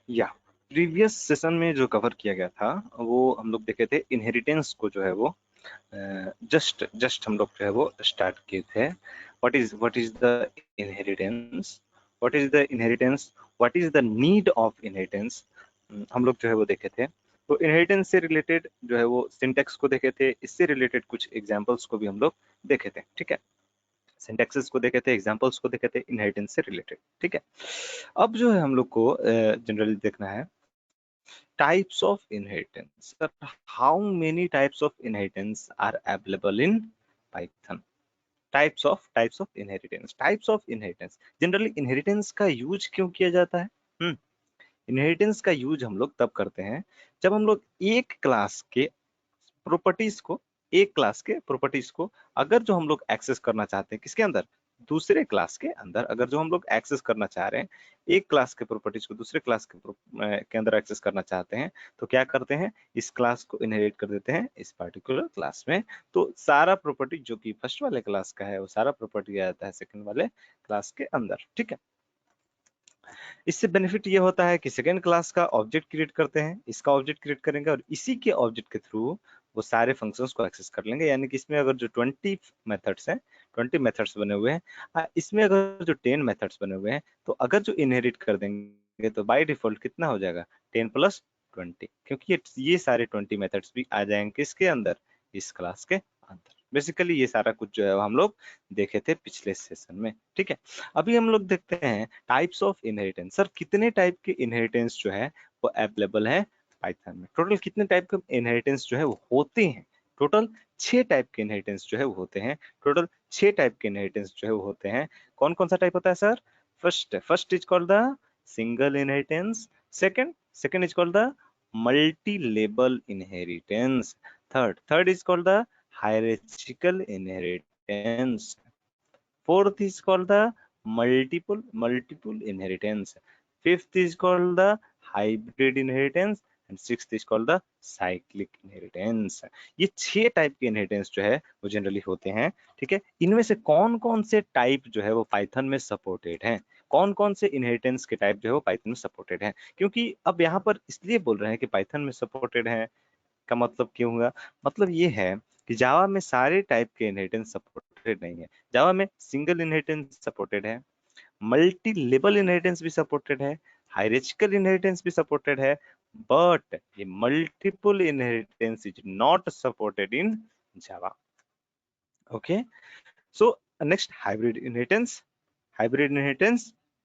या previous session में जो कवर किया गया था वो हम लोग देखे थे इनहेरिटेंस को जो है वो जस्ट हम लोग जो है वो स्टार्ट किए थे। What is the inheritance, what is the need of inheritance, हम लोग जो है वो देखे थे। तो इनहेरिटेंस से रिलेटेड जो है वो सिंटेक्स को देखे थे, इससे रिलेटेड कुछ एग्जांपल्स को भी हम लोग देखे थे। ठीक है, सिंटेक्सेस को देखे थे, एग्जांपल्स को देखे थे इनहेरिटेंस से रिलेटेड। ठीक है, अब जो है हम लोग को जनरली देखना है types of inheritance. Sir, how many types of inheritance are available in Python? Types of inheritance. Types of inheritance. Generally inheritance का यूज क्यों किया जाता है? इनहेरिटेंस का यूज हम लोग तब करते हैं जब हम लोग एक क्लास के प्रॉपर्टीज को अगर जो हम लोग एक्सेस करना चाहते हैं किसके अंदर, दूसरे क्लास के अंदर, अगर जो हम लोग एक्सेस करना चाह रहे हैं एक क्लास के प्रॉपर्टीज को दूसरे क्लास के अंदर एक्सेस करना चाहते हैं, तो क्या करते हैं, इस क्लास को इनहेरिट कर देते हैं इस पर्टिकुलर क्लास में। तो सारा प्रॉपर्टी जो कि फर्स्ट वाले क्लास का है वो सारा प्रॉपर्टी आ जाता है सेकंड वाले क्लास के अंदर। ठीक है, इससे बेनिफिट ये होता है कि सेकेंड क्लास का ऑब्जेक्ट क्रिएट करते हैं, इसका ऑब्जेक्ट क्रिएट करेंगे और इसी के ऑब्जेक्ट के थ्रू वो सारे फंक्शंस को एक्सेस कर लेंगे। यानी कि इसमें अगर जो 20 मेथड्स हैं, 20 मेथड्स बने हुए हैं, इसमें अगर जो 10 मेथड्स बने हुए हैं, तो अगर जो इनहेरिट कर देंगे तो बाय डिफॉल्ट कितना हो जाएगा, 10 + 20, क्योंकि ये सारे 20 मेथड्स भी आ जाएंगे किसके अंदर, इस क्लास के अंदर। बेसिकली ये सारा कुछ जो है हम लोग देखे थे पिछले सेशन में। ठीक है, अभी हम लोग देखते हैं टाइप्स ऑफ इनहेरिटेंस। सर कितने टाइप के इनहेरिटेंस जो है वो अवेलेबल है पाइथन में? टोटल कितने टाइप के इनहेरिटेंस जो है वो होते हैं? टोटल 6 टाइप के इनहेरिटेंस जो है वो होते हैं। टोटल 6 टाइप के इनहेरिटेंस जो है वो होते हैं। कौन कौन सा टाइप होता है sir? First is called the single inheritance. Second is called the multi लेबल inheritance. Third is called the hierarchical inheritance. Fourth is called the multiple inheritance. Fifth is called the hybrid inheritance and sixth is called the cyclic inheritance. ये 6 type के inheritance जो है वो generally होते हैं। ठीक है, इनमें से कौन कौन से टाइप जो है वो पाइथन में सपोर्टेड हैं, कौन कौन से इनहेरिटेंस के टाइप जो है वो पाइथन में सपोर्टेड हैं? क्योंकि अब यहाँ पर इसलिए बोल रहे हैं कि पाइथन में सपोर्टेड है का मतलब क्यों हुआ, मतलब ये है कि जावा में सारे टाइप के इनहेरिटेंस सपोर्टेड नहीं है। जावा में सिंगल इनहेरिटेंस सपोर्टेड है, मल्टी लेवल इनहेरिटेंस भी सपोर्टेड है, हायरार्चिकल इनहेरिटेंस भी सपोर्टेड है, बट ये multiple inheritance is not supported in Java. Okay, so next hybrid inheritance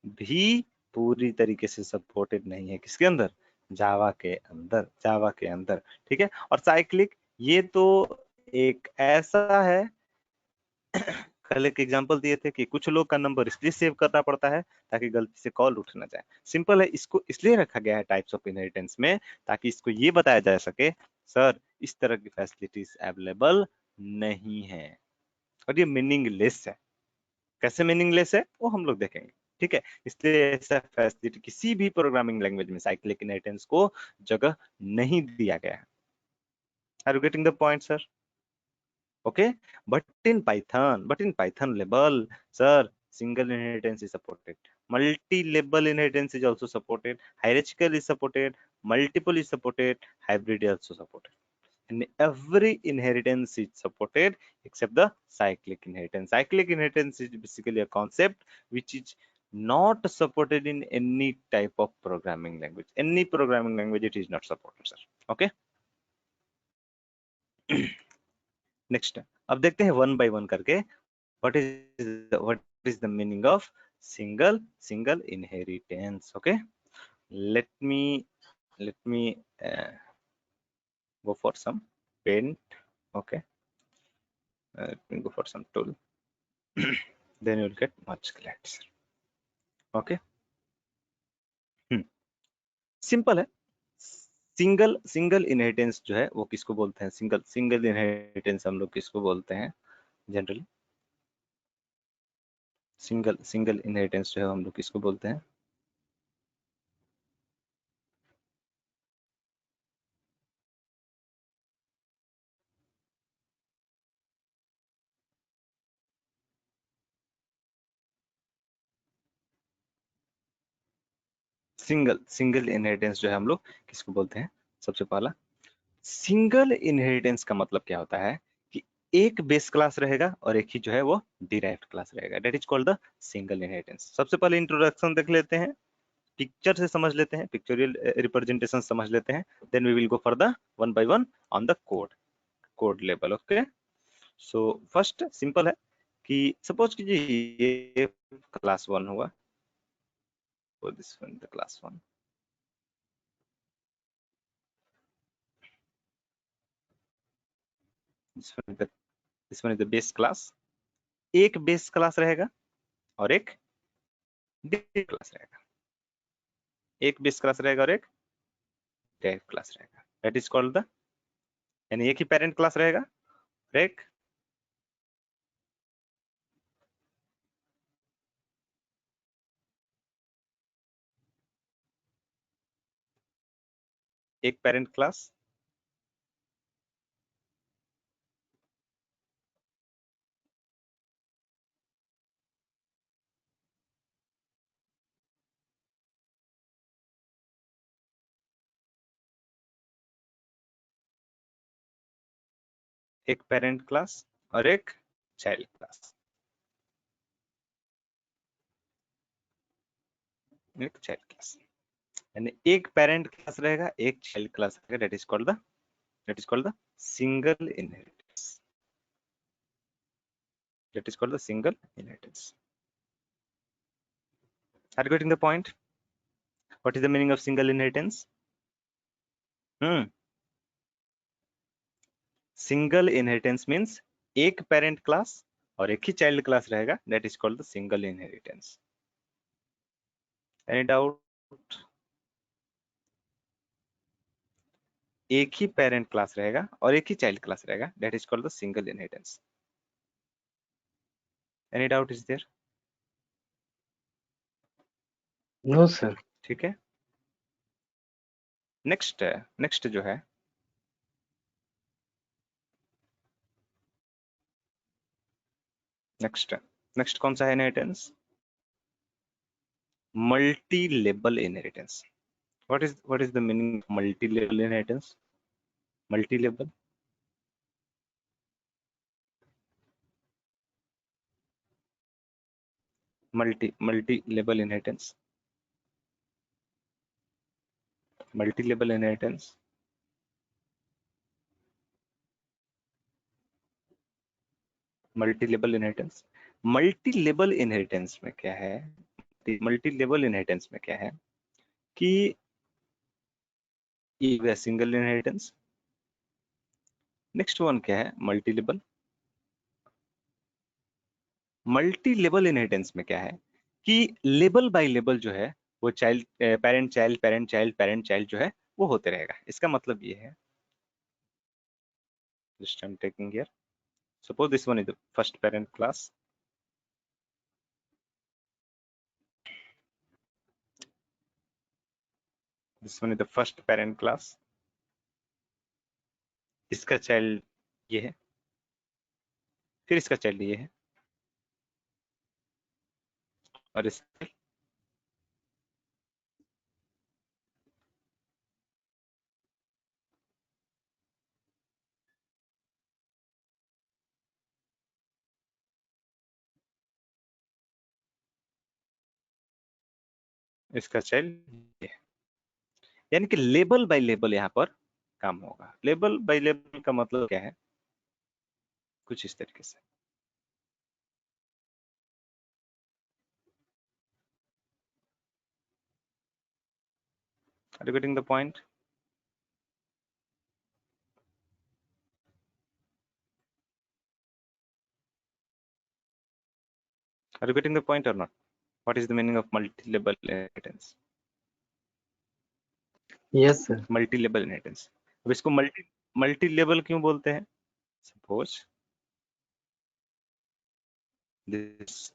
भी पूरी तरीके से सपोर्टेड नहीं है किसके अंदर, जावा के अंदर। ठीक है, और साइक्लिक ये तो एक ऐसा है कल एक एग्जांपल दिए थे कि कुछ लोग का नंबर इसलिए सेव करना पड़ता है ताकि गलती से कॉल उठ ना जाए। सिंपल है, इसको इसलिए रखा गया है टाइप्स ऑफ इनहेरिटेंस में ताकि इसको ये बताया जा सके सर इस तरह की फैसिलिटीज अवेलेबल नहीं है और ये मीनिंगलेस है। कैसे मीनिंगलेस है वो हम लोग देखेंगे। ठीक है, इसलिए ऐसा फैसिलिटी किसी भी प्रोग्रामिंग लैंग्वेज में साइक्लिक इनहेरिटेंस को जगह नहीं दिया गया है। Are you getting the point sir? Okay, but in Python label, sir, single inheritance is supported, multi-label inheritance is also supported, hierarchical is supported, multiple is supported, hybrid is also supported, and every inheritance is supported except the cyclic inheritance. Cyclic inheritance is basically a concept which is not supported in any type of programming language. Any programming language it is not supported, sir. Okay. Next, अब देखते हैं one by one करके what is the meaning of single inheritance. Okay, let me uh, go for some paint. Okay, let me go for some tool. Then you'll get much clarity. Okay, simple है। Single inheritance जो है वो किसको बोलते हैं, single inheritance हम लोग किसको बोलते हैं जनरली? सिंगल इनहेरिटेंस जो है हम लोग किसको बोलते हैं? सिंगल सिंगल इनहेरिटेंस जो है हम लोग किसको बोलते हैं? सबसे पहला, सिंगल इनहेरिटेंस का मतलब क्या होता है कि एक बेस क्लास रहेगा और एक ही जो है वो डिराइव्ड क्लास रहेगा, that is called the single inheritance. सबसे पहले इंट्रोडक्शन देख लेते हैं, पिक्चर से समझ लेते हैं, पिक्चोरियल रिप्रेजेंटेशन समझ लेते हैं, then we will go for the one by one on the code level. Okay, so first simple है कि सपोज कीजिए ये क्लास 1 हुआ, so this one the class 1, this one is the base class। एक base class रहेगा और एक derived class रहेगा, एक बेस क्लास रहेगा और एक डिराइव्ड क्लास रहेगा, दैट इज कॉल्ड द, यानी एक ही पेरेंट क्लास रहेगा और एक पेरेंट क्लास, एक पेरेंट क्लास और एक चाइल्ड क्लास, एक चाइल्ड क्लास, यानी एक पेरेंट क्लास रहेगा एक चाइल्ड क्लास रहेगा, that is called the single inheritance, that is called the single inheritance. Are you getting the point? What is the meaning of single inheritance? Single inheritance means एक parent class और एक ही child class रहेगा, that is called the single inheritance. Any doubt? एक ही parent class रहेगा और एक ही चाइल्ड क्लास रहेगा, that is called the single inheritance. Any doubt is there? No sir. ठीक है, नेक्स्ट नेक्स्ट जो है, नेक्स्ट नेक्स्ट कौन सा है inheritance? Multi level inheritance. What is the meaning multi level inheritance? Multi level, multi level inheritance, multi level inheritance, multi level inheritance. Multi level inheritance में क्या है? मल्टी लेवल इनहेरिटेंस में क्या है कि ये सिंगल इनहेरिटेंस, नेक्स्ट वन क्या है? Multi level. Multi level inheritance में क्या है कि लेवल बाय लेवल जो है वो child parent child parent child parent child जो है वो होते रहेगा। इसका मतलब ये है, just I am taking here, suppose this one is the first parent class, this one is the first parent class, इसका चाइल्ड ये है, फिर इसका चाइल्ड ये है और इसका चाइल्ड ये है। यानी कि लेबल बाय लेबल यहाँ पर काम होगा। लेबल बाय लेबल का मतलब क्या है? कुछ इस तरीके से, are you getting the point? Are you getting the point or not? What is the meaning of multi-level inheritance? Yes sir. Multi-level inheritance। अब इसको मल्टी लेवल क्यों बोलते हैं? Suppose this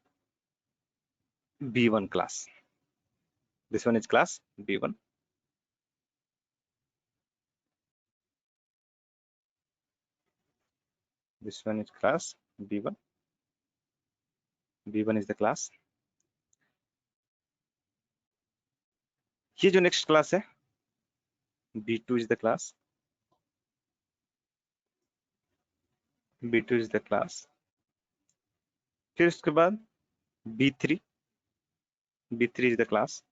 B1 class, this one is class B1, this one is class B1, B1 is the class, ये जो next class है B2 is the class, B2 is the class. फिर उसके बाद B3, B3 is the class.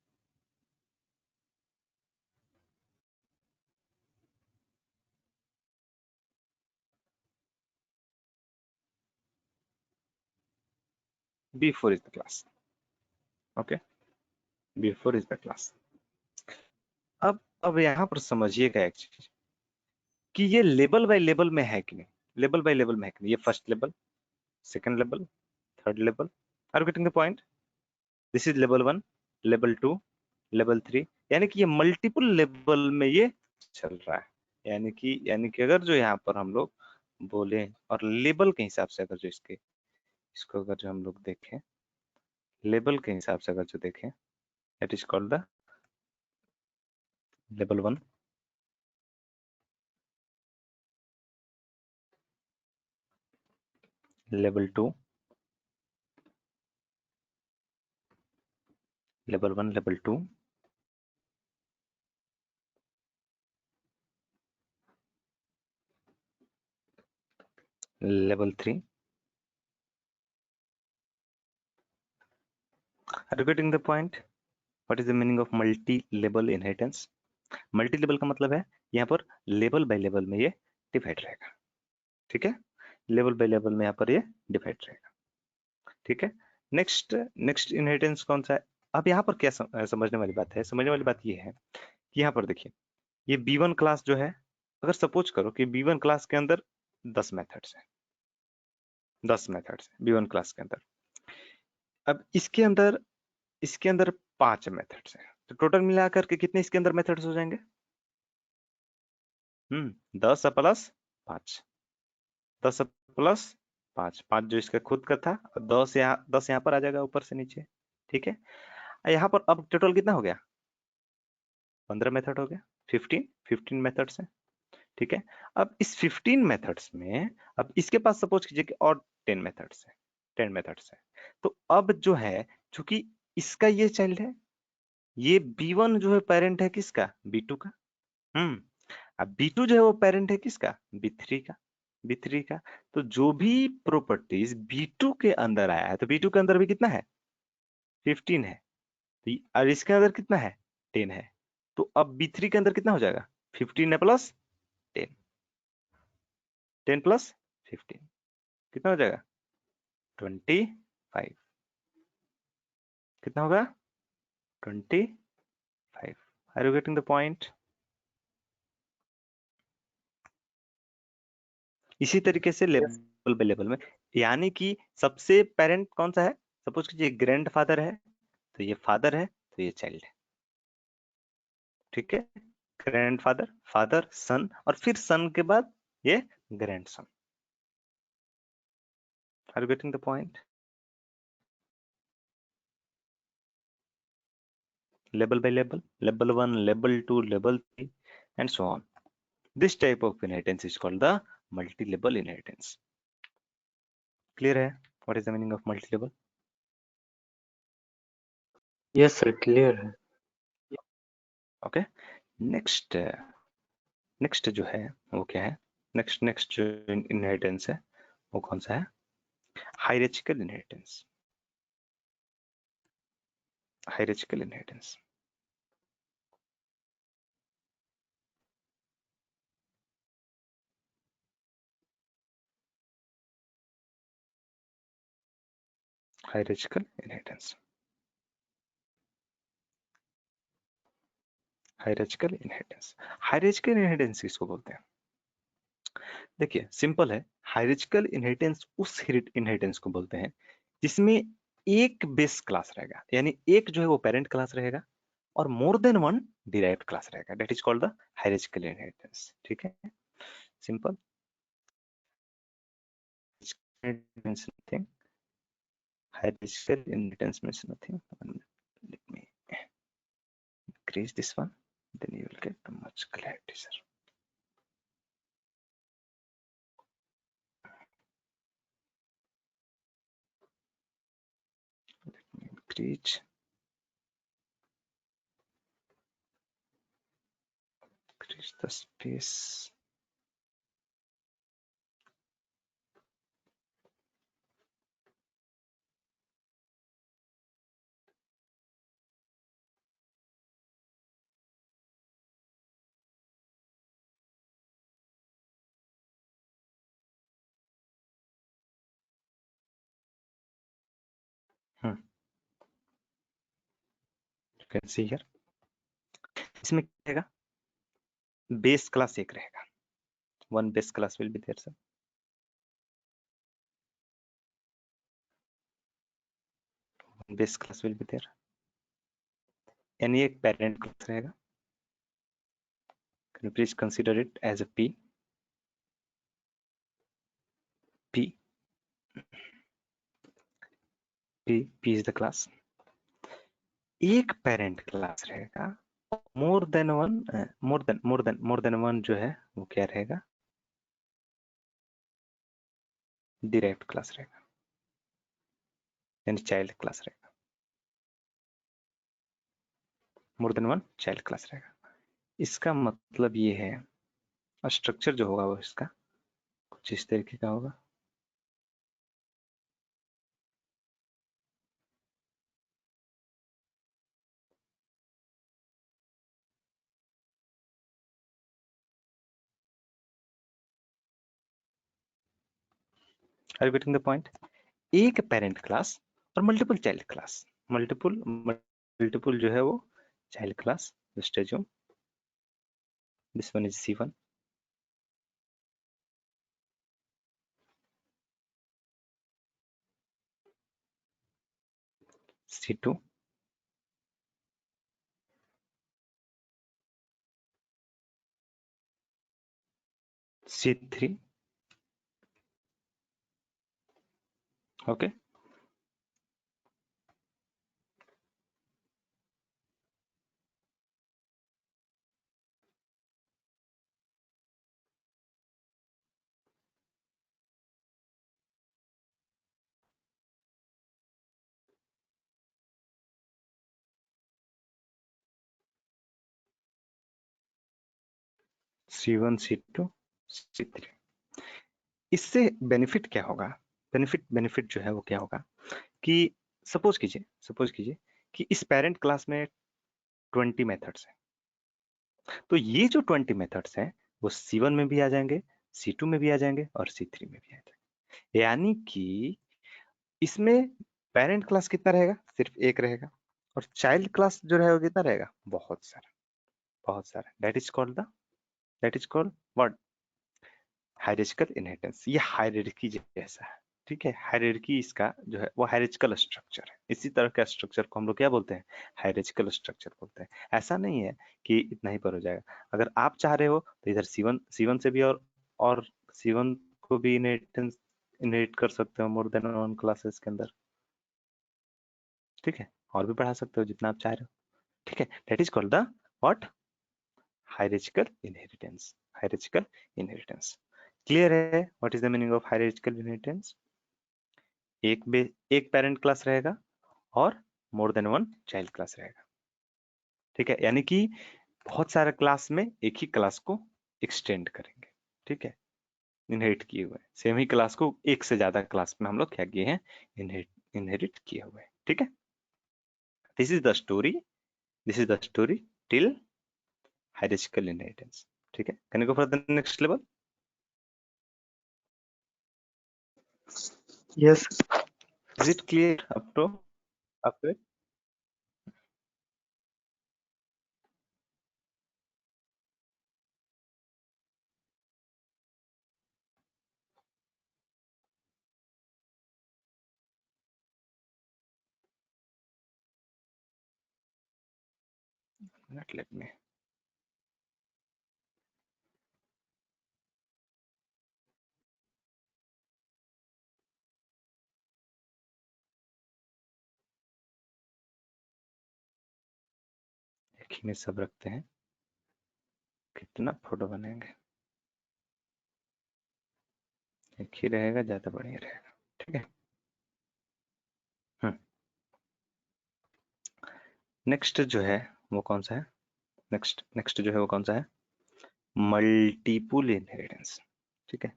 B4 is the class. Okay, B4 is the class. अब यहाँ पर समझिएगा एक चीज कि ये लेवल बाय लेवल में है कि नहीं, लेवल बाय लेवल में है कि नहीं। ये first level, second level, third level. Are you getting the point? This is level 1, level 2, level 3, यानी कि ये मल्टीपल लेवल में ये चल रहा है। यानी कि अगर जो यहाँ पर हम लोग बोले और लेवल के हिसाब से अगर जो इसको अगर जो हम लोग देखें, लेवल के हिसाब से अगर जो देखें, it is called the level 1, level 2, level 1, level 2, level 3. Are you getting the point? What is the meaning of multi-level inheritance? Multi-level का मतलब है यहाँ पर लेवल बाय लेवल में ये डिवाइड रहेगा, ठीक है। लेवल बाय लेवल में यहाँ पर ये डिवाइड रहेगा, ठीक है। नेक्स्ट नेक्स्ट इनहेरिटेंस कौन सा है? अब यहाँ पर क्या समझने वाली बात है, समझने वाली बात ये है कि यहाँ पर देखिए, ये B1 क्लास जो है, अगर सपोज करो कि B1 क्लास के अंदर 10 मेथड्स है, 10 मेथड्स है B1 क्लास के अंदर। अब इसके अंदर 5 मेथड्स हैं, तो टोटल मिलाकर के कितने इसके अंदर मेथड्स हो जाएंगे? 10 प्लस 5, 10 प्लस 5, 5 जो इसका खुद का था, 10 यहाँ पर आ जाएगा ऊपर से नीचे, ठीक है। यहाँ पर अब टोटल कितना हो गया? 15 मेथड हो गया, 15 मेथड्स हैं, ठीक है। अब इस 15 मेथड्स में अब इसके पास सपोज कीजिए कि और 10 मेथड्स है, 10 मेथड्स है। तो अब जो है, चूंकि इसका ये चाइल्ड है, ये B1 जो है पेरेंट है किसका? B2 का। अब B2 जो है वो पेरेंट है किसका? B3 का, B3 का। तो जो भी प्रॉपर्टीज B2 के अंदर आया है, तो B2 के अंदर भी कितना है? 15 है। और इसके अंदर कितना है? 10 है। तो अब B3 के अंदर कितना हो जाएगा? 15 है प्लस 10, 10 प्लस 15 कितना हो जाएगा? 25। कितना होगा? 25। Are you getting the point? इसी तरीके से Yes. लेवल बाय लेवल में, यानी कि सबसे पेरेंट कौन सा है? सपोज कीजिए ग्रैंड फादर है, तो ये फादर है, तो ये चाइल्ड है, ठीक है। ग्रैंड फादर, फादर, सन, और फिर सन के बाद ये grandson. Are you getting the point? Level by level, level 1, level 2, level 3, and so on. This type of inheritance is called the multi-level inheritance. Clear है? What is the meaning of multi-level? Yes, sir. Clear है। Okay. Next next जो है वो क्या है? Next जो inheritance है वो कौन सा है? Hierarchical inheritance, hierarchical inheritance. Hierarchical inheritance, hierarchical inheritance. Hierarchical inheritance किसको बोलते हैं? देखिए सिंपल है, हायरार्चिकल इनहेरिटेंस उस इनहेरिटेंस को बोलते हैं जिसमें एक बेस क्लास रहेगा, यानी एक जो है वो पेरेंट क्लास रहेगा और more than one derived class रहेगा। That is called the hierarchical inheritance, ठीक है। Simple means nothing. Hierarchical inheritance means nothing. Let me increase this one, then you will get much clarity, sir. Let me increase. Where's the space? You can see here. इसमें क्या रहेगा? Base class एक रहेगा. One base class will be there, sir. One base class will be there. यानी एक parent class रहेगा. Can you please consider it as a P? P is the class. एक parent class रहेगा. more than one जो है वो क्या रहेगा? direct class रहेगा, यानी child class रहेगा. more than one child class रहेगा. इसका मतलब ये है स्ट्रक्चर जो होगा वो इसका कुछ इस तरीके का होगा. Are you getting the point? एक पेरेंट क्लास और मल्टीपल चाइल्ड क्लास. मल्टीपल जो है वो चाइल्ड क्लास. स्टेजो this one is C1, C2, C3. Okay. C1, C2, C3. इससे बेनिफिट क्या होगा? बेनिफिट जो है वो क्या होगा कि सपोज कीजिए कि इस पेरेंट क्लास में 20 मेथड्स हैं. तो ये जो 20 मेथड्स हैं वो C1 में भी आ जाएंगे, C2 में भी आ जाएंगे और C3 में भी आ जाएंगे. यानी कि इसमें पेरेंट क्लास कितना रहेगा? सिर्फ एक रहेगा. और चाइल्ड क्लास जो रहेगा कितना रहेगा? बहुत सारा. That is called what? Hierarchical inheritance. ये हायरार्की जैसा है. ठीक है, हायरार्की इसका जो है वो हायरार्किकल स्ट्रक्चर है. इसी तरह का स्ट्रक्चर को हम लोग क्या बोलते हैं? हायरार्किकल स्ट्रक्चर बोलते हैं. ऐसा नहीं है कि इतना ही पर हो जाएगा. अगर आप चाह रहे हो तो इधर C1 से भी और C1 को भी इनहेरिट कर सकते हो मोर देन वन क्लासेस के अंदर. ठीक है, और भी बढ़ा सकते हो जितना आप चाह रहे हो. ठीक है, that is called the what? Hierarchical inheritance. Clear है what is the meaning of hierarchical inheritance? एक पेरेंट क्लास रहेगा और more than one child class रहेगा. ठीक है, यानी कि बहुत सारे क्लास में एक ही क्लास को एक्सटेंड करेंगे. ठीक है, इनहेरिट किए हुए सेम ही क्लास को एक से ज्यादा क्लास में हम लोग क्या किए हैं? इनहेरिट किए हुए. ठीक है, this is the story till hierarchical inheritance. ठीक है, can you go for the next level? Yes. Is it clear up to it? Let me. एक ही में सब रखते हैं. कितना फोटो बनेंगे? एक ही रहेगा, ज्यादा बढ़िया रहेगा. ठीक है. नेक्स्ट जो है वो कौन सा है? नेक्स्ट जो है वो कौन सा है? मल्टीपल इनहेरिटेंस, ठीक है,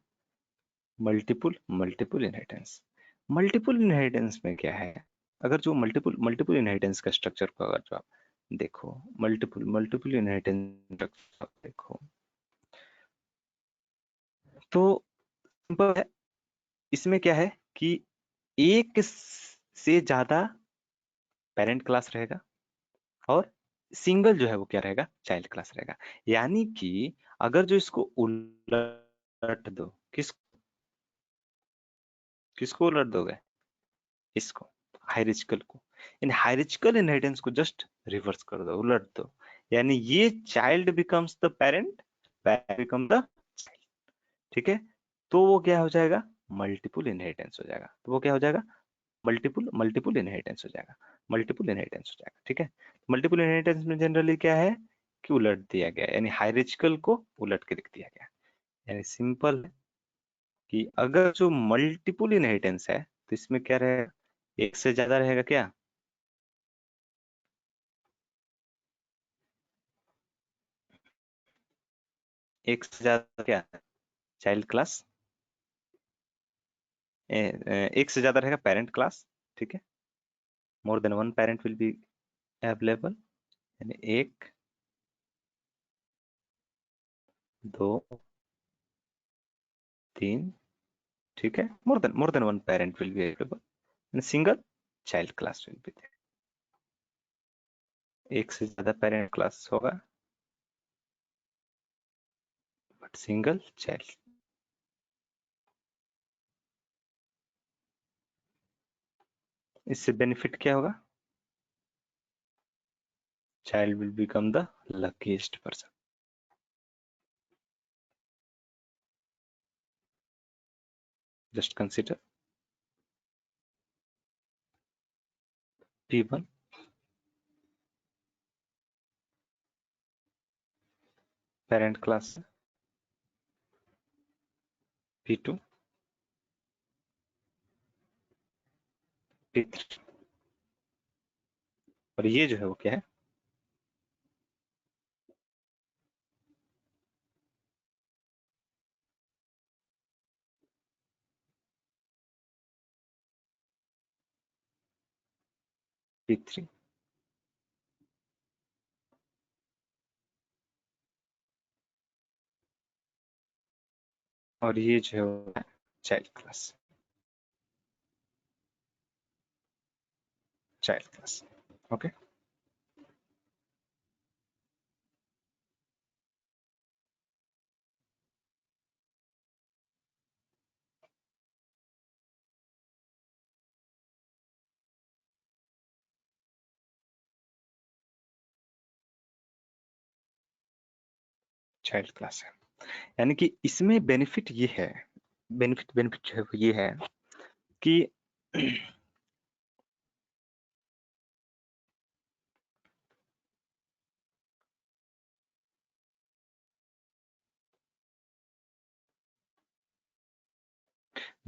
multiple multiple inheritance. Multiple inheritance में क्या है, अगर जो मल्टीपल मल्टीपल इनहेरिटेंस का स्ट्रक्चर को अगर जो आप देखो, मल्टीपल मल्टीपल इनहेरिटेंस देखो, तो सिंपल है, इसमें क्या है कि एक से ज्यादा पेरेंट क्लास रहेगा और सिंगल जो है वो क्या रहेगा, चाइल्ड क्लास रहेगा। यानी कि अगर जो इसको उलट दो, किसको उलट दोगे, इसको, हायरार्चिकल को, इन हायरार्चिकल इनहेरिटेंस को जस्ट रिवर्स कर दो, उलट दो, यानी ये child becomes the parent, parent become the child, ठीक है, तो वो क्या हो जाएगा, मल्टीपल इनहेरिटेंस हो जाएगा, तो वो क्या हो जाएगा, मल्टीपल मल्टीपल इनहेरिटेंस हो जाएगा, मल्टीपल इनहेरिटेंस हो जाएगा, ठीक है। मल्टीपल इनहेरिटेंस में जनरली क्या है कि उलट दिया गया, यानी हायरार्चिकल को उलट के लिख दिया गया, यानी सिंपल है कि अगर जो मल्टीपल इनहेरिटेंस है तो इसमें क्या रहेगा, एक से ज्यादा रहेगा क्या, एक से ज्यादा क्या, चाइल्ड क्लास, एक से ज्यादा रहेगा पेरेंट क्लास, ठीक है, more than one parent will be available, यानी एक, दो, तीन, ठीक है, more than one parent will be available, and single child class will be there, एक से ज्यादा पेरेंट क्लास होगा बट सिंगल चाइल्ड। इससे बेनिफिट क्या होगा, child will become the luckiest person। just consider P1 parent class, P2 P3, और ये जो है वो क्या है, P3, और ये जो है वो child class, child class, okay. Child class है, यानी कि इसमें बेनिफिट ये है, बेनिफिट बेनिफिट जो है वो ये है कि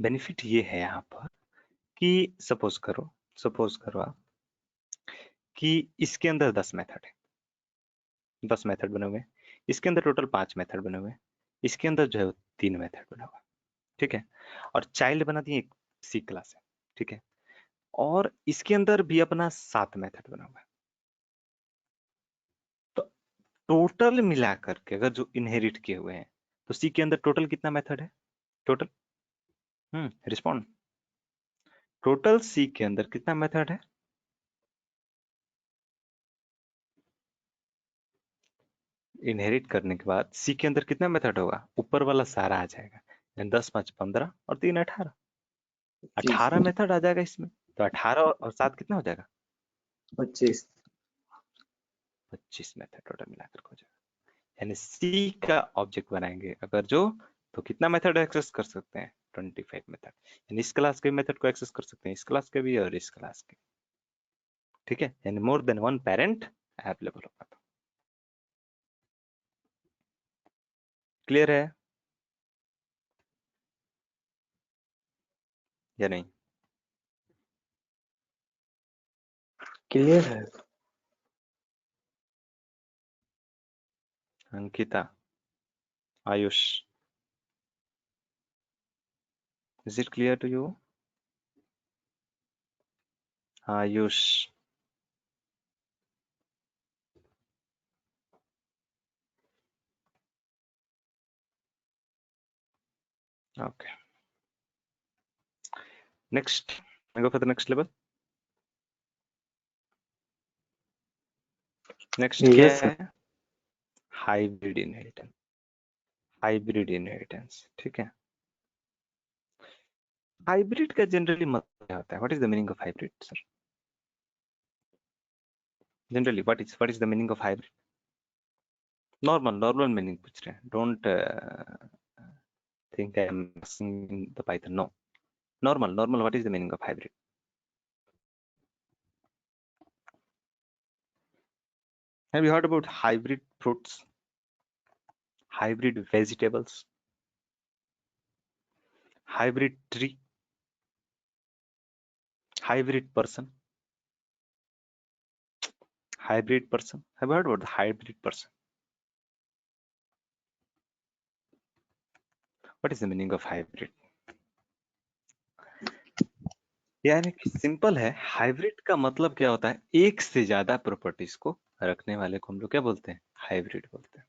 बेनिफिट ये है यहाँ पर कि सपोज करो आप कि इसके अंदर 10 मेथड है, 10 मेथड बने हुए हैं, इसके अंदर टोटल 5 मेथड बने हुए हैं, इसके अंदर जो है 3 मेथड बना हुआ है, ठीक है, और चाइल्ड बना दिए एक सी क्लास है, ठीक है, और इसके अंदर भी अपना 7 मेथड बना हुआ है, तो टोटल मिला करके अगर जो इनहेरिट किए हुए हैं तो सी के अंदर टोटल कितना मेथड है, टोटल, रिस्पॉन्ड, टोटल सी के अंदर कितना मेथड है, इनहेरिट करने के बाद सी के अंदर कितना मेथड होगा, ऊपर वाला सारा आ जाएगा, यानी 10 5 15 और 3 18, जी 18 सर। मेथड आ जाएगा इसमें, तो 18 और 7 कितना हो जाएगा, 25। 25 मेथड टोटल मिलाकर हो जाएगा, यानी सी का ऑब्जेक्ट बनाएंगे अगर जो, तो कितना मेथड एक्सेस कर सकते हैं, 25 मेथड, यानी इस क्लास के मेथड को एक्सेस कर सकते हैं, इस क्लास के भी और इस क्लास के, ठीक है, यानी मोर देन वन पेरेंट अवेलेबल होगा, तो क्लियर है या नहीं, क्लियर है। Ankita, Ayush, is it clear to you? Ayush, okay. Next, I go for the next level. Next क्या Yes, sir. है? Hybrid inheritance. हाइब्रिड इनहेरिटेंस, ठीक है। हाइब्रिड का जनरली मतलब क्या होता है? What is the meaning of hybrid sir? Generally what is the meaning of hybrid? Normal meaning पूछ रहे हैं, don't think I am asking in the Python. No, normal. What is the meaning of hybrid? Have you heard about hybrid fruits, hybrid vegetables, hybrid tree, hybrid person? Hybrid person. Have you heard about the hybrid person? What is the meaning of hybrid? यानी कि simple है, hybrid का मतलब क्या होता है? एक से ज्यादा प्रॉपर्टीज को रखने वाले को हम लोग क्या बोलते हैं? हाइब्रिड बोलते हैं।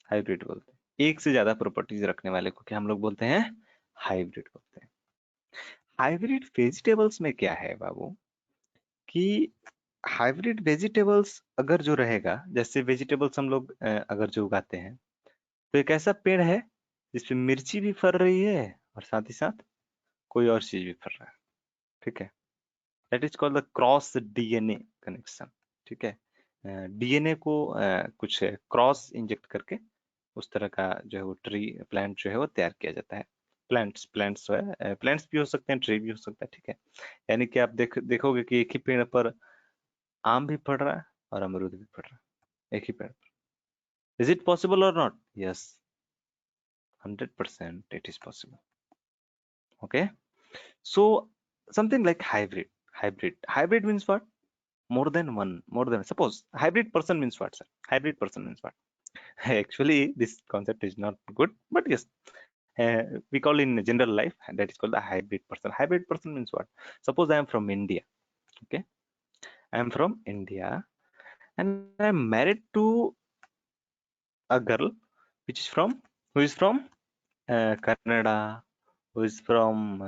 हाइब्रिड बोलते हैं। एक से ज्यादा प्रॉपर्टीज रखने वाले को क्या हम लोग बोलते हैं? हाइब्रिड बोलते हैं। हाइब्रिड वेजिटेबल्स में क्या है बाबू कि हाइब्रिड वेजिटेबल्स अगर जो रहेगा, जैसे वेजिटेबल्स हम लोग अगर जो उगाते हैं, तो एक ऐसा पेड़ है जिसपे मिर्ची भी फर रही है और साथ ही साथ कोई और चीज भी फर रहा है, ठीक है। That is called the cross DNA connection, ठीक है। डीएनए को कुछ क्रॉस इंजेक्ट करके उस तरह का जो है वो ट्री प्लांट जो है वो तैयार किया जाता है। प्लांट्स जो है, प्लांट्स भी हो सकते हैं, ट्री भी हो सकता है, ठीक है। यानी कि आप देखोगे कि एक ही पेड़ पर आम भी फड़ रहा है और अमरूद भी फड़ रहा है, एक ही पेड़ पर। इज इट पॉसिबल और not? Yes, 100% it is possible. Okay, so something like hybrid means what? More than one, more than, suppose hybrid person means what, sir? Hybrid person means what? Actually this concept is not good, but yes, we call in general life, and that is called a hybrid person. Hybrid person means what? Suppose I am from India, okay, I am from India and I am married to a girl which is from, who is from Canada, who is from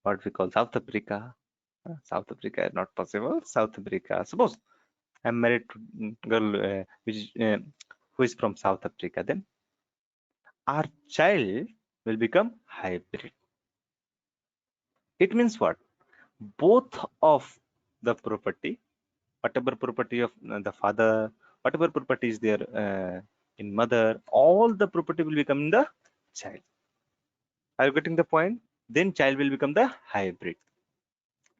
what we call South Africa. South Africa is not possible. South Africa. Suppose I'm married to girl who is from South Africa. Then our child will become hybrid. It means what? Both of the property, whatever property of the father, whatever property is there in mother, all the property will become in the child. Are you getting the point? Then child will become the hybrid.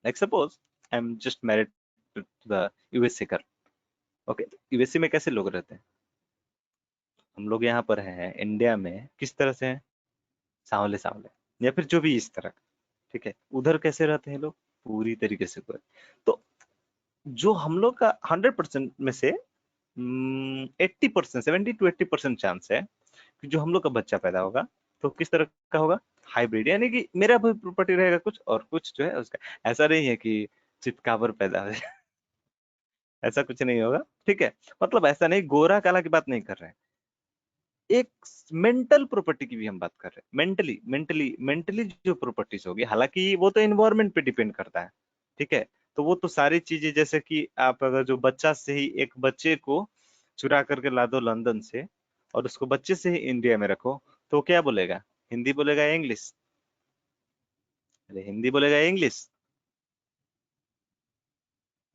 Like suppose I'm just married to the USA girl. Okay, USA में कैसे लोग रहते हैं? हम लोग यहाँ पर हैं इंडिया में किस तरह से हैं? सांवले सांवले, या फिर जो भी इस तरह का, ठीक है। उधर कैसे रहते हैं लोग? पूरी तरीके से गोरे। तो जो हम लोग का 100% में से 80%, 70 to 80% चांस है कि जो हम लोग का बच्चा पैदा होगा तो किस तरह का होगा? हाइब्रिड। यानी कि मेरा भी प्रॉपर्टी रहेगा कुछ और कुछ जो है उसका। ऐसा नहीं है कि चितकाबर पैदा हो जाए। ऐसा कुछ नहीं होगा, ठीक है। मतलब ऐसा नहीं, गोरा काला की बात नहीं कर रहे हैं, एक मेंटल प्रॉपर्टी की भी हम बात कर रहे हैं। मेंटली जो प्रॉपर्टीज होगी, हालांकि वो तो एनवायरनमेंट पे डिपेंड करता है, ठीक है। तो वो तो सारी चीजें, जैसे कि आप अगर जो बच्चा से ही एक बच्चे को चुरा करके ला दो लंदन से और उसको बच्चे से ही इंडिया में रखो, तो क्या बोलेगा? हिंदी बोलेगा या इंग्लिश? अरे हिंदी बोलेगा या इंग्लिश?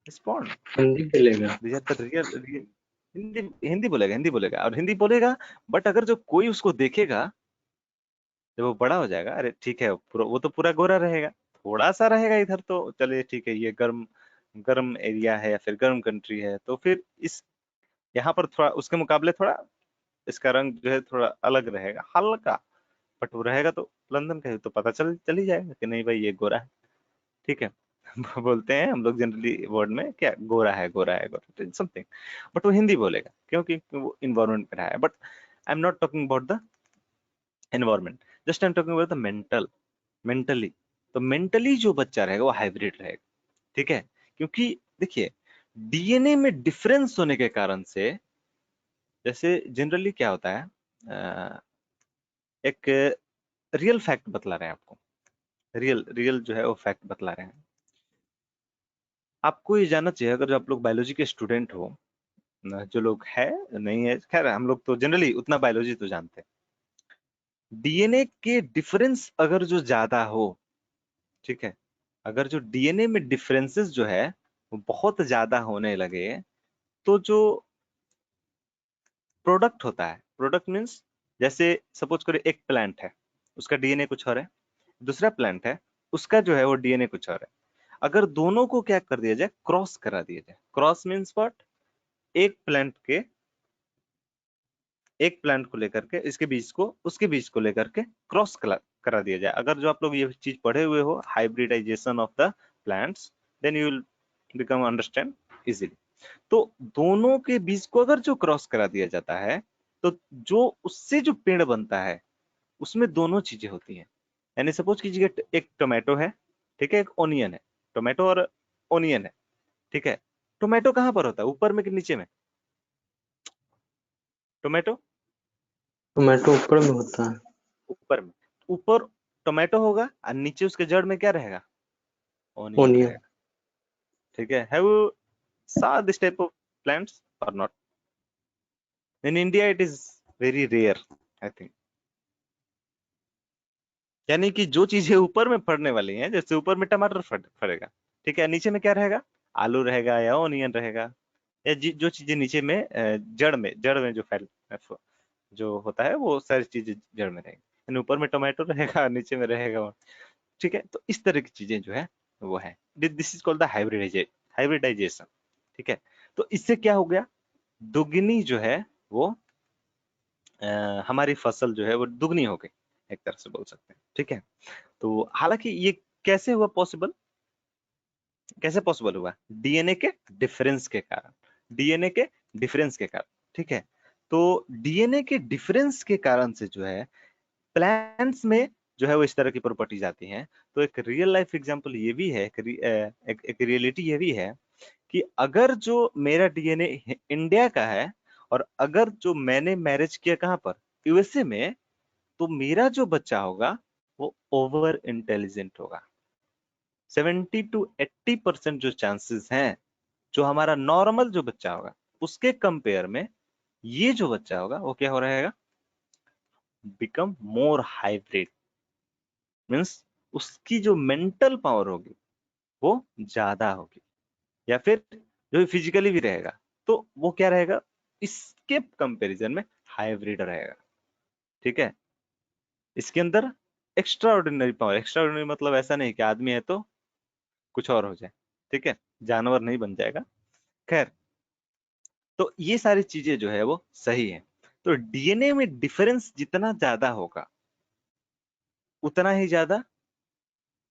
रिस्पॉन्ड। हिंदी चलेगा। These are the real. Hindi Hindi बोलेगा, हिंदी बोलेगा और हिंदी बोलेगा। बट अगर जो कोई उसको देखेगा जब वो बड़ा हो जाएगा, अरे ठीक है वो तो पूरा गोरा रहेगा, थोड़ा सा रहेगा इधर तो चलिए ठीक है, ये गर्म गर्म एरिया है या फिर गर्म कंट्री है, तो फिर इस यहाँ पर थोड़ा उसके मुकाबले थोड़ा इसका रंग जो है थोड़ा अलग रहेगा, हल्का। बट वो रहेगा तो लंदन का है, तो पता चल ही जाएगा कि नहीं भाई ये गोरा है, ठीक है। बोलते हैं हम लोग जनरली वर्ड में क्या, गोरा है गोरा समथिंग। बट वो हिंदी बोलेगा क्योंकि वो इन्वायरमेंट में रहा है। But I am not talking about the environment, just I am talking about the mentally. तो मेंटली जो बच्चा रहेगा वो हाइब्रिड रहेगा, ठीक है। क्योंकि देखिए डीएनए में डिफरेंस होने के कारण से, जैसे जनरली क्या होता है, एक रियल फैक्ट बतला रहे हैं आपको, रियल रियल जो है वो फैक्ट बतला रहे हैं। आपको ये जानना चाहिए, अगर जो आप लोग बायोलॉजी के स्टूडेंट हो, जो लोग है नहीं है, खैर हम लोग तो जनरली उतना बायोलॉजी तो जानते हैं, डीएनए के डिफरेंस अगर जो ज्यादा हो, ठीक है, अगर जो डीएनए में डिफरेंसेस जो है वो बहुत ज्यादा होने लगे, तो जो प्रोडक्ट होता है, प्रोडक्ट मीन्स, जैसे सपोज करो एक प्लांट है, उसका डीएनए कुछ और है, दूसरा प्लांट है, उसका जो है वो डीएनए कुछ और है। अगर दोनों को क्या कर दिया जाए, क्रॉस करा दिया जाए, क्रॉस मीन्स व्हाट, एक प्लांट के, एक प्लांट को लेकर के इसके बीज को उसके बीज को लेकर के क्रॉस करा दिया जाए। अगर जो आप लोग ये चीज पढ़े हुए हो, hybridization of the plants, then you will become understand easily. तो दोनों के बीज को अगर जो क्रॉस करा दिया जाता है, तो जो उससे जो पेड़ बनता है उसमें दोनों चीजें होती हैं। यानी सपोज कीजिए एक टोमेटो है, ठीक है, एक ओनियन है, टोमेटो और ओनियन है, ठीक है। टोमेटो कहाँ पर होता है, ऊपर में कि नीचे में? टोमेटो टोमेटो ऊपर में होता है। ऊपर में, ऊपर टोमेटो होगा और नीचे उसके जड़ में क्या रहेगा, ओनियन ओनियन। रहेगा, ठीक है। Have you saw this type of plants or not? In India it is very rare, I think। यानी कि जो चीजें ऊपर में फड़ने वाली हैं, जैसे ऊपर में टमाटर फड़ेगा, ठीक है, नीचे में क्या रहेगा, आलू रहेगा या ओनियन रहेगा, या जो चीजें नीचे में जड़ में जो फैल जो होता है वो सारी चीजें जड़ में रहेगी, यानी ऊपर में टोमेटो रहेगा नीचे में रहेगा, ठीक है। तो इस तरह की चीजें जो है वो है, this is called the hybridization, ठीक है। तो इससे क्या हो गया, दुगनी जो है वो हमारी फसल जो है वो दुगनी हो गई, एक तरह से बोल सकते हैं, ठीक है। तो हालांकि ये कैसे हुआ पॉसिबल, कैसे पॉसिबल हुआ, डीएनए के डिफरेंस के कारण, डीएनए के डिफरेंस के कारण, ठीक है। तो डीएनए के डिफरेंस के कारण से जो है प्लांट्स में जो है वो इस तरह की प्रॉपर्टीज आती हैं। तो एक रियल लाइफ एग्जांपल ये भी है, एक रियलिटी ये भी है कि अगर जो मेरा डीएनए इंडिया का है और अगर जो मैंने मैरिज किया कहाँ पर, यूएसए में, तो मेरा जो बच्चा होगा वो ओवर इंटेलिजेंट होगा। 70 to 80% जो चांसेस हैं, जो हमारा नॉर्मल जो बच्चा होगा उसके कंपेयर में ये जो बच्चा होगा वो क्या हो रहेगा, बिकम मोर हाइब्रिड, मीन्स उसकी जो मेंटल पावर होगी वो ज्यादा होगी, या फिर जो फिजिकली भी रहेगा तो वो क्या रहेगा, इसके कंपैरिजन में हाइब्रिड रहेगा, ठीक है। इसके अंदर extra ordinary power, extra ordinary मतलब ऐसा नहीं कि आदमी है तो कुछ और हो जाए, ठीक है, जानवर नहीं बन जाएगा, खैर। तो ये सारी चीजें जो है वो सही है। तो डीएनए में डिफरेंस जितना ज्यादा होगा उतना ही ज्यादा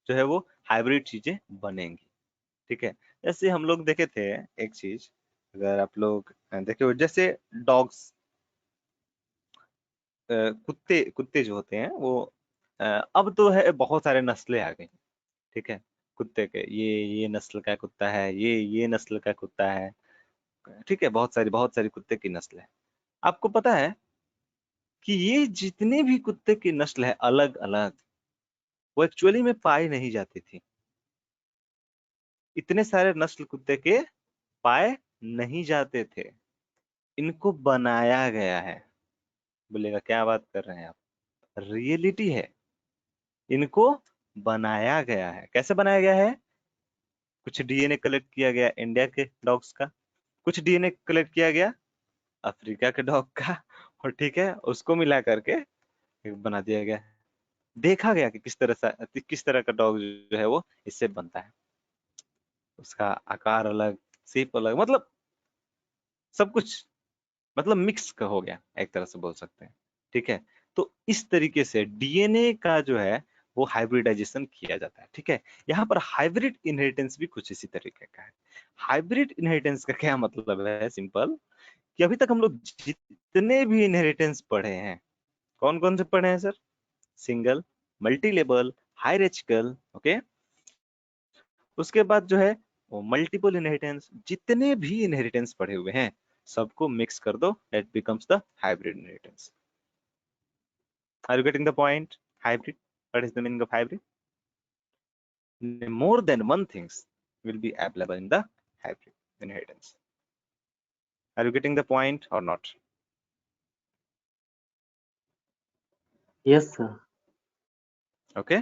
जो है वो हाइब्रिड चीजें बनेंगी, ठीक है। जैसे हम लोग देखे थे एक चीज, अगर आप लोग देखे हो, जैसे डॉग्स, कुत्ते कुत्ते जो होते हैं वो, अब तो है बहुत सारे नस्लें आ गई, ठीक है। कुत्ते के ये नस्ल का कुत्ता है, ये नस्ल का कुत्ता है, ठीक है, बहुत सारी कुत्ते की नस्ल है। आपको पता है कि ये जितने भी कुत्ते की नस्ल है अलग अलग, वो एक्चुअली में पाई नहीं जाती थी। इतने सारे नस्ल कुत्ते के पाए नहीं जाते थे, इनको बनाया गया है। बोलेगा क्या बात कर रहे हैं आप, रियलिटी है, इनको बनाया गया है। कैसे बनाया गया है, कुछ डीएनए कलेक्ट किया गया इंडिया के डॉग्स का, कुछ डीएनए कलेक्ट किया गया अफ्रीका के डॉग का, और ठीक है उसको मिला करके एक बना दिया गया। देखा गया कि किस तरह का डॉग जो है वो इससे बनता है, उसका आकार अलग, शेप अलग, मतलब सब कुछ, मतलब मिक्स का हो गया एक तरह से बोल सकते हैं, ठीक है। तो इस तरीके से डीएनए का जो है वो हाइब्रिडाइजेशन किया जाता है, ठीक है। यहाँ पर हाइब्रिड इनहेरिटेंस भी कुछ इसी तरीके का है। हाइब्रिड इनहेरिटेंस का क्या मतलब है, सिंपल, कि अभी तक हम लोग जितने भी इनहेरिटेंस पढ़े हैं, कौन कौन से पढ़े हैं sir? Single, multi level, hierarchical, okay. उसके बाद जो है वो मल्टीपल इनहेरिटेंस, जितने भी इनहेरिटेंस पढ़े हुए हैं सबको मिक्स कर दो, that becomes the hybrid inheritance. Are you getting the point? Hybrid, what is the meaning of hybrid? More than one things will be available in the hybrid inheritance. Are you getting the point or not? Yes, sir. Okay.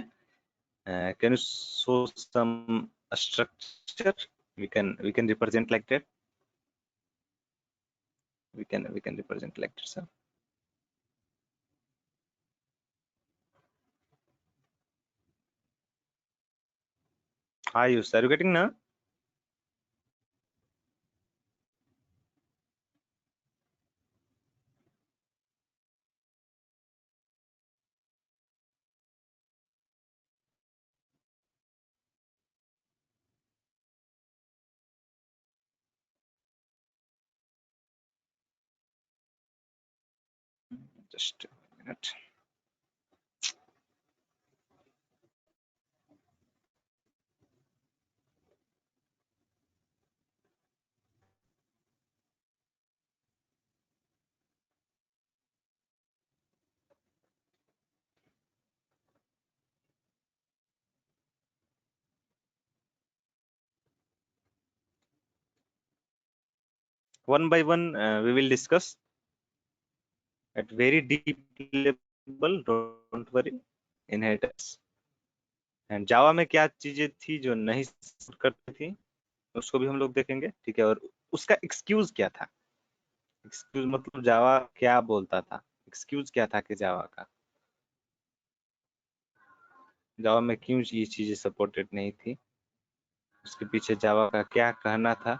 Can you show some structure? We can represent like that. We can represent like this. Sir. Are you getting now? Just a minute. One by one, we will discuss at very deep level. Don't worry. Inheritance. And Java में क्या चीजें थी जो नहीं support करती थी, उसको भी हम लोग देखेंगे, ठीक है। और उसका एक्सक्यूज क्या था? एक्सक्यूज मतलब जावा क्या बोलता था, एक्सक्यूज क्या था कि जावा का, जावा में क्यों ये चीजें सपोर्टेड नहीं थी, उसके पीछे जावा का क्या कहना था।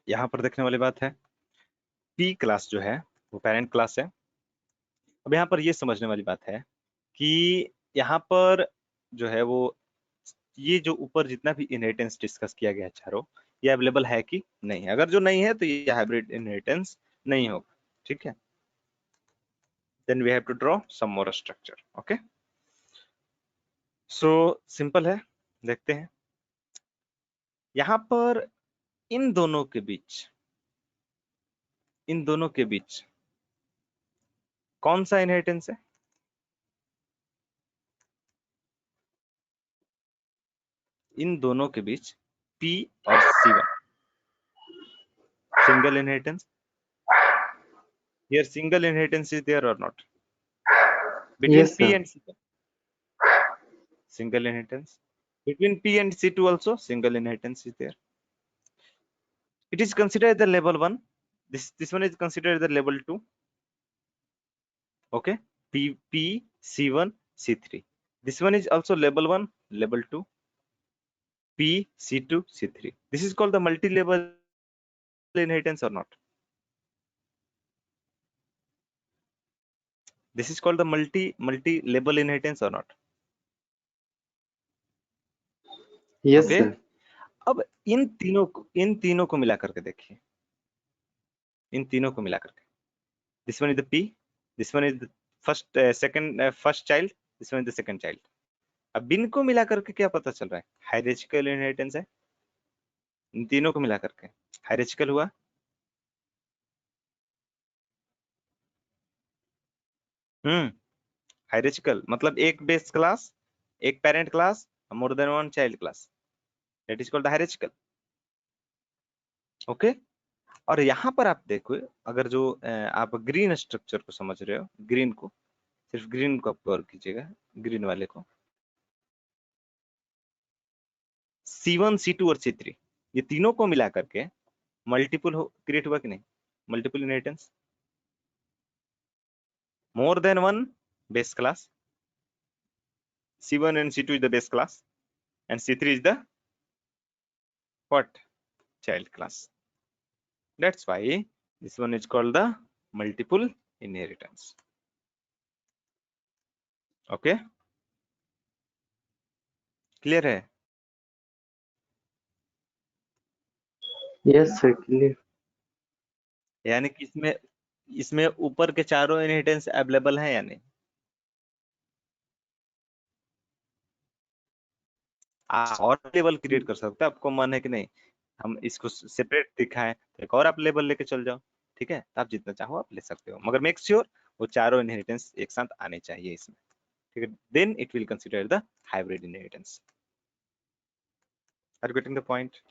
यहाँ पर देखने वाली बात है, पी क्लास जो है वो पेरेंट क्लास है। अब यहाँ पर ये समझने वाली बात है कि यहाँ पर जो है वो ये जो ऊपर जितना भी इनहेरिटेंस डिस्कस किया गया है चारों, ये अवेलेबल है कि नहीं है। अगर जो नहीं है तो ये हाइब्रिड इनहेरिटेंस नहीं होगा, ठीक है। Then we have to draw some more structure, okay. So simple है, देखते हैं यहां पर इन दोनों के बीच, इन दोनों के बीच कौन सा इनहेरिटेंस है? इन दोनों के बीच P और C1 single inheritance. Here single inheritance is there or not? Between Yes, P sir. and C1 single inheritance. Between P and C2 also single inheritance is there. It is considered the level 1. This one is considered the level 2. Okay. P C1 C3. This one is also level 1, level 2. P C2 C3. This is called the multi-level inheritance or not? This is called the multi-level inheritance or not? Yes, Okay. sir. अब इन तीनों को मिला करके देखिए, इन तीनों को मिला करके, this one is the P, this one is first child, this one is the second child. अब इनको मिला करके क्या पता चल रहा है? हायरार्चिकल इनहेरिटेंस है। इन तीनों को मिला करके हायरार्चिकल हुआ। हायरार्चिकल मतलब एक बेस क्लास, एक parent class, more than one child class, that is called hierarchical, okay. और यहाँ पर आप देखो, अगर जो आप ग्रीन स्ट्रक्चर को समझ रहे हो, ग्रीन को, सिर्फ ग्रीन को आप गौर कीजिएगा, ग्रीन वाले को, C1 C2 और C3 ये तीनों को मिला करके मल्टीपल क्रिएट हुआ कि नहीं? Multiple inheritance, more than one base class, C1 and C2 is the base class and C3 is the what? Child class. That's why this one is called the multiple inheritance. Okay, clear है? Yes, sir. Clear. यानी कि इसमें इसमें ऊपर के चारों inheritance available है या नहीं? आप और लेवल क्रिएट कर सकते हैं, आपको मन है कि नहीं हम इसको सेपरेट दिखाएं, तो एक और आप लेवल लेके चल जाओ, ठीक है। तो आप जितना चाहो आप ले सकते हो, मगर मेक श्योर वो चारों इनहेरिटेंस एक साथ आने चाहिए इसमें, ठीक है। Then it will consider the hybrid inheritance. Are you getting the point?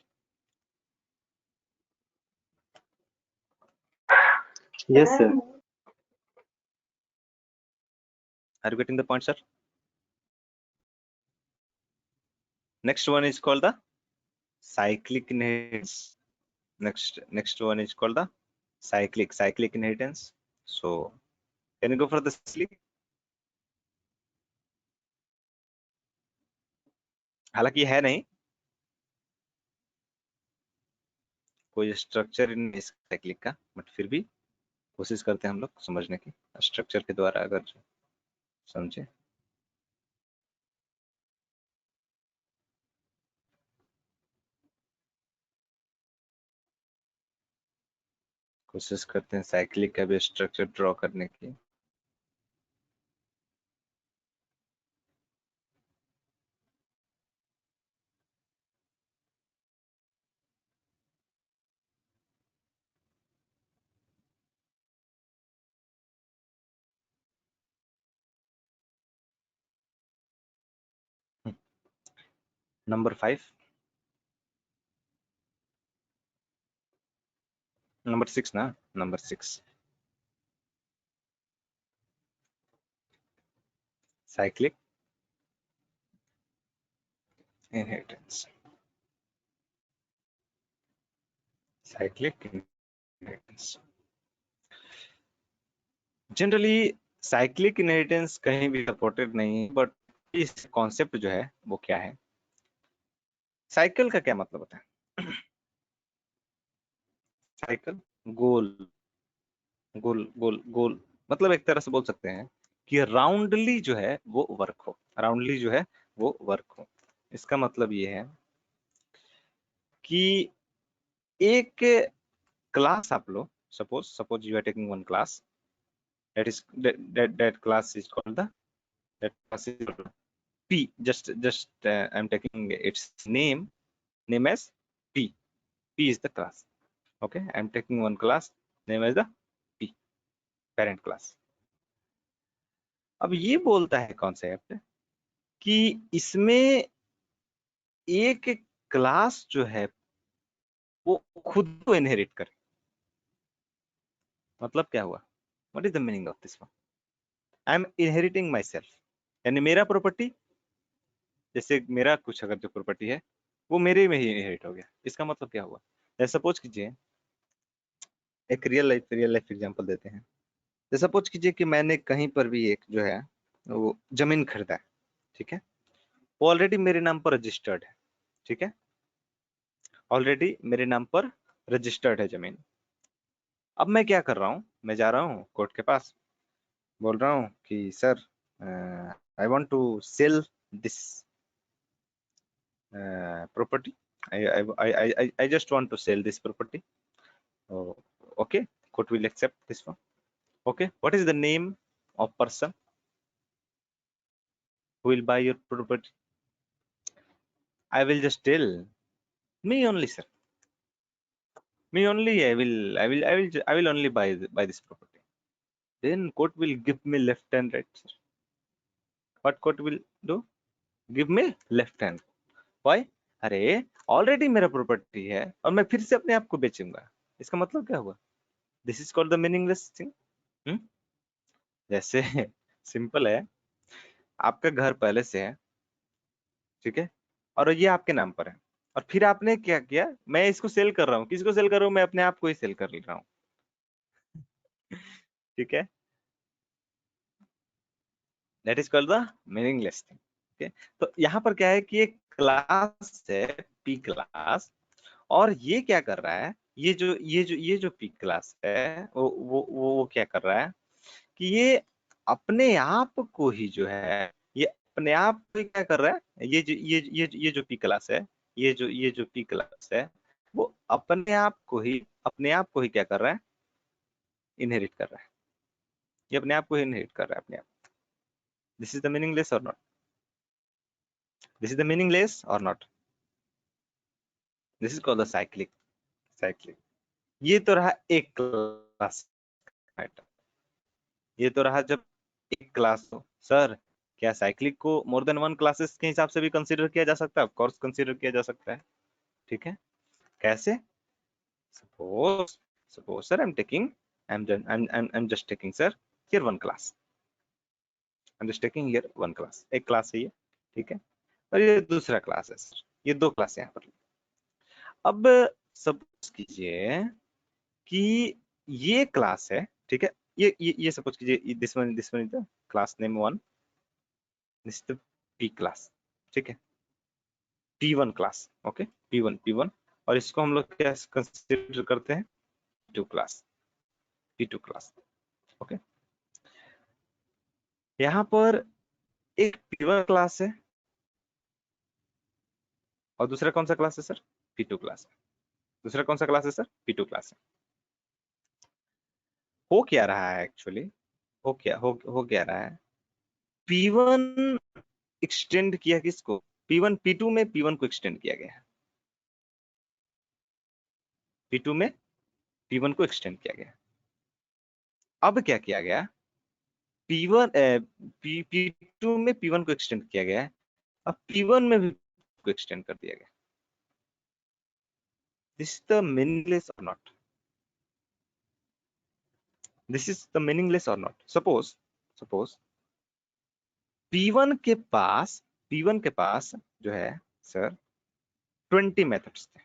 Yes, sir. Are you getting the point, sir? Next one is called the cyclic inheritance. Next one is called the cyclic inheritance. So can you go for the cyclic? हालांकि है नहीं कोई structure in cyclic का, but फिर भी कोशिश करते हैं हम लोग समझने की, स्ट्रक्चर के द्वारा अगर समझे। कोशिश करते हैं साइक्लिक का भी स्ट्रक्चर ड्रॉ करने की। नंबर 5, नंबर 6 ना, number 6 cyclic inheritance. Cyclic inheritance generally cyclic inheritance कहीं भी सपोर्टेड नहीं है, बट इस कॉन्सेप्ट जो है वो क्या है? साइकिल का क्या मतलब होता है? साइकिल गोल, गोल गोल गोल, मतलब एक तरह से बोल सकते हैं कि राउंडली जो है वो वर्क हो, राउंडली जो है वो वर्क हो। इसका मतलब ये है कि एक क्लास आप लो, suppose you are taking one class, that class is called that class is called P. Just I'm taking its name as P. P is the class. Okay, I'm taking one class name as the P, parent class. अब ये बोलता है concept कि इसमें एक class जो है वो खुद को इनहेरिट करे। मतलब क्या हुआ? What is the meaning of this one? I am inheriting my self, यानी मेरा प्रॉपर्टी, जैसे मेरा कुछ अगर जो प्रॉपर्टी है वो मेरे में ही इनहेरिट हो गया। इसका मतलब क्या हुआ? जैसे सपोज कीजिए, एक रियल लाइफ एग्जांपल देते हैं। जैसे सपोज कीजिए कि मैंने कहीं पर भी एक जो है वो जमीन खरीदा है, ठीक है, वो ऑलरेडी मेरे नाम पर रजिस्टर्ड है, ठीक है, ऑलरेडी मेरे नाम पर रजिस्टर्ड है जमीन। अब मैं क्या कर रहा हूँ, मैं जा रहा हूँ कोर्ट के पास, बोल रहा हूँ कि sir I want to sell this property. I just want to sell this property. Oh, okay, court will accept this one. Okay, what is the name of person who will buy your property? I will just tell me only, sir. Me only. I will only buy this property. Then court will give me left and right, sir. What court will do? Give me left hand. Why? अरे already मेरा property है और मैं फिर से अपने आप को बेचूंगा। इसका मतलब क्या हुआ? This is called the meaningless thing. जैसे सिंपल है, आपका घर पहले से है, ठीक है, और ये आपके नाम पर है, और फिर आपने क्या किया, मैं इसको सेल कर रहा हूँ। किसको सेल कर रहा हूँ? मैं अपने आप को ही सेल कर रहा हूँ। ठीक है, that is called the meaningless thing. Okay, तो यहाँ पर क्या है कि एक क्लास है पी क्लास, और ये क्या कर रहा है, ये जो पी क्लास है वो क्या कर रहा है कि ये अपने आप को ही जो है, ये अपने आप को ही क्या कर रहा है, ये जो पी क्लास है, ये जो पी क्लास है, वो अपने आप को ही क्या कर रहा है, इनहेरिट कर रहा है। ये अपने आप को ही इनहेरिट कर रहा है अपने आप। दिस इज द मीनिंगलेस और not? This is the meaningless और not? This is called the cyclic. ये तो रहा एक क्लास मैटर। ये तो रहा जब एक क्लास हो। सर, क्या साइक्लिक को मोर देन वन क्लासेस के हिसाब से भी कंसीडर किया जा सकता है? ऑफ कोर्स कंसीडर किया जा सकता है। ठीक है, कैसे? Suppose suppose sir, I'm just taking sir here one class. I'm just taking here one class. एक क्लास है ये, ठीक है, और ये दूसरा क्लास है सर। ये दो क्लास यहाँ पर। अब सपोज कीजिए कि ये क्लास है, ठीक है, ये सपोज कीजिए this one is the class name one, this is the P class, ठीक है, P1 क्लास। ओके, P1, और इसको हम लोग क्या कंसीडर करते हैं? To class, P2 class. Okay, यहाँ पर एक P1 क्लास है और दूसरा कौन सा क्लास है सर? P2 क्लास है। दूसरा कौन सा क्लास है सर? P2 क्लास है। हो क्या रहा है एक्चुअली? हो क्या रहा है? P1 एक्सटेंड किया किसको? P2 में P1 को एक्सटेंड किया गया है। P2 में P1 को एक्सटेंड किया गया। अब क्या किया गया? P1 P2 में P1 को एक्सटेंड किया गया है, अब P1 में भी को एक्सटेंड कर दिया गया। दिस इज द मीनिंगलेस और not? This is the meaningless और नॉट? सपोज P1 के पास जो है सर 20 मेथड्स थे।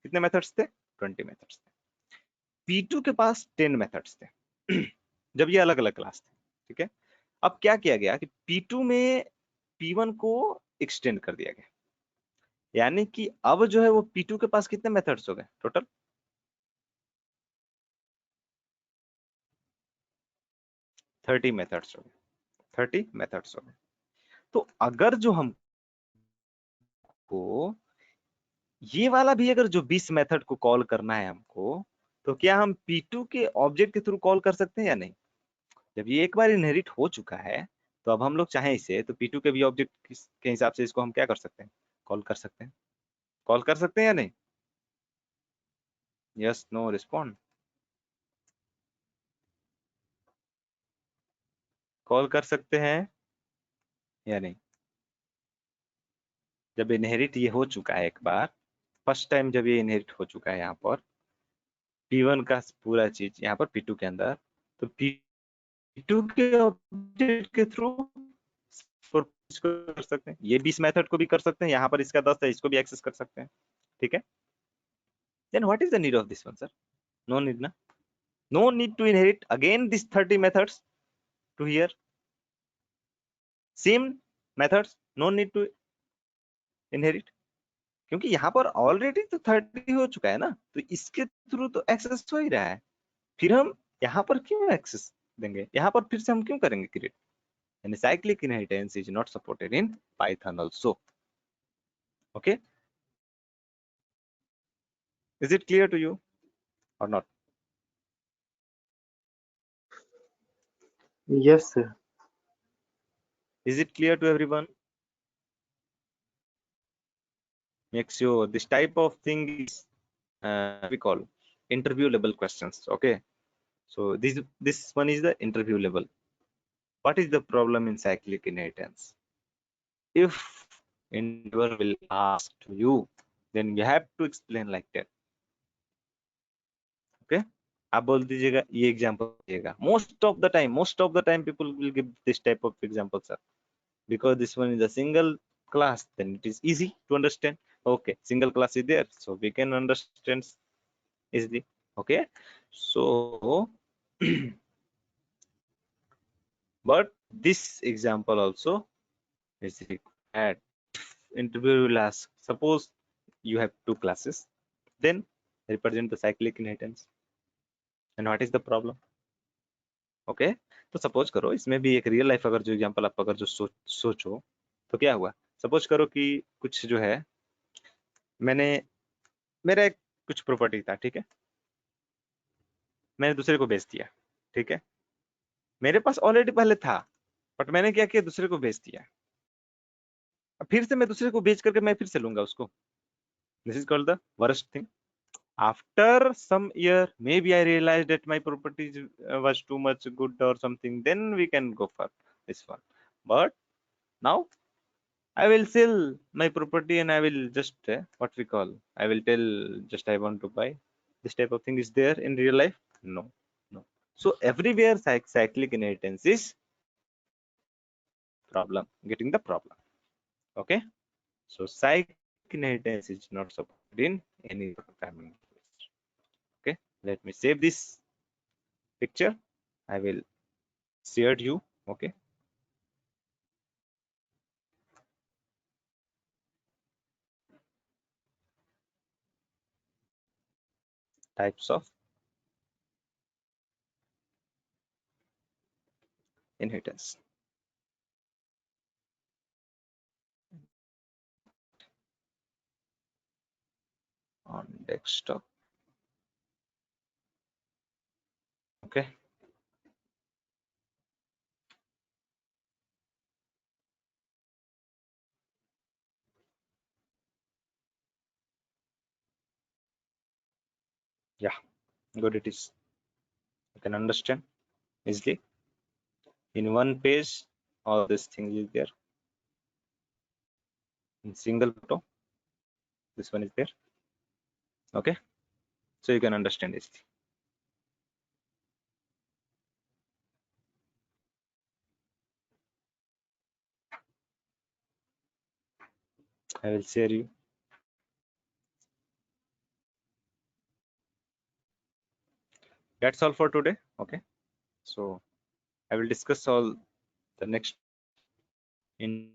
कितने मेथड्स थे? 20 मेथड्स थे। P2 के पास 10 मेथड्स थे जब ये अलग अलग क्लास थे, ठीक है। अब क्या किया गया कि P2 में P1 को एक्सटेंड कर दिया गया, यानी कि अब जो है वो P2 के पास कितने मेथड्स हो गए टोटल? 30 मेथड्स हो गए। 30 मेथड्स हो गए। तो अगर जो हम हमको ये वाला भी अगर जो 20 मेथड को कॉल करना है हमको, तो क्या हम P2 के ऑब्जेक्ट के थ्रू कॉल कर सकते हैं या नहीं? जब ये एक बार इनहेरिट हो चुका है, तो अब हम लोग चाहें इसे तो P2 के भी ऑब्जेक्ट के हिसाब से इसको हम क्या कर सकते हैं? कॉल कर सकते हैं। कॉल कर सकते हैं या नहीं? Yes, no, respond. कॉल कर सकते हैं या नहीं? जब इनहेरिट ये हो चुका है एक बार, फर्स्ट टाइम जब ये इनहेरिट हो चुका है यहाँ पर P1 का पूरा चीज यहाँ पर P2 के अंदर, तो P2 के ऑब्जेक्ट के थ्रू कर सकते हैं। ये 20 मेथड को भी कर सकते हैं, यहाँ पर इसका 10 है, इसको भी एक्सेस कर सकते हैं। ठीक है, then what is the need of this one sir? No need ना, no need to inherit again this 30 methods to here same methods, no need to inherit, क्योंकि यहाँ पर ऑलरेडी तो 30 हो चुका है ना, तो इसके थ्रू तो एक्सेस हो ही रहा है। फिर हम यहाँ पर क्यों एक्सेस देंगे? यहाँ पर फिर से हम क्यों करेंगे क्रिएट? यानी cyclic inheritance is not supported in Python also. Okay, is it clear to you or not? Yes, sir. Is it clear to everyone? Make sure this type of thing is we call interview level questions. Okay, so this one is the interview level. What is the problem in cyclic inheritance? If interviewer will ask to you, then you have to explain like that. Okay, आप बोल दीजिएगा, ये example दीजिएगा। Most of the time people will give this type of example, sir, because this one is a single class, then it is easy to understand. Okay, single class is there, so we can understand easily. Okay, so but this example also is required. Interview will ask, suppose you have two classes, then represent the cyclic inheritance, and what is the problem? Okay, तो suppose करो इसमें भी एक real life अगर जो example आप अगर जो सोचो, तो क्या हुआ? सपोज करो कि कुछ जो है, मैंने मेरा एक कुछ प्रॉपर्टी था, ठीक है, मैंने दूसरे को बेच दिया। ठीक है, मेरे पास ऑलरेडी पहले था, बट मैंने क्या किया, दूसरे को बेच दिया। अब फिर से मैं दूसरे को बेच करके मैं फिर से लूंगा उसको। This is called the worst thing. After some year, maybe I realized that my properties was too much good or something, then we can go for this one. But now I will sell my property and I will just what we call, I will tell just I want to buy. This type of thing is there in real life? No, no. So everywhere cyclic inheritance is problem, getting the problem. Okay, so cyclic inheritance is not supported in any programming language. Okay, let me save this picture. I will share you. Okay, types of inheritance on desktop. Okay, yeah, good it is. You can understand easily in one page. All this thing is there in single photo. This one is there. Okay, so you can understand easily. I will share you. That's all for today. Okay, so I will discuss all the next in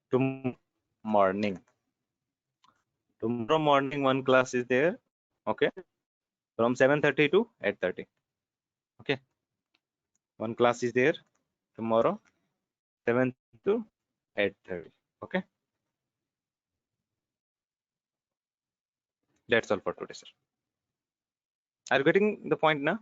tomorrow morning. Tomorrow morning one class is there. Okay, from 7:30 to 8:30. Okay, one class is there tomorrow, 7 to 8:30. Okay. That's all for today, sir. Are you getting the point now?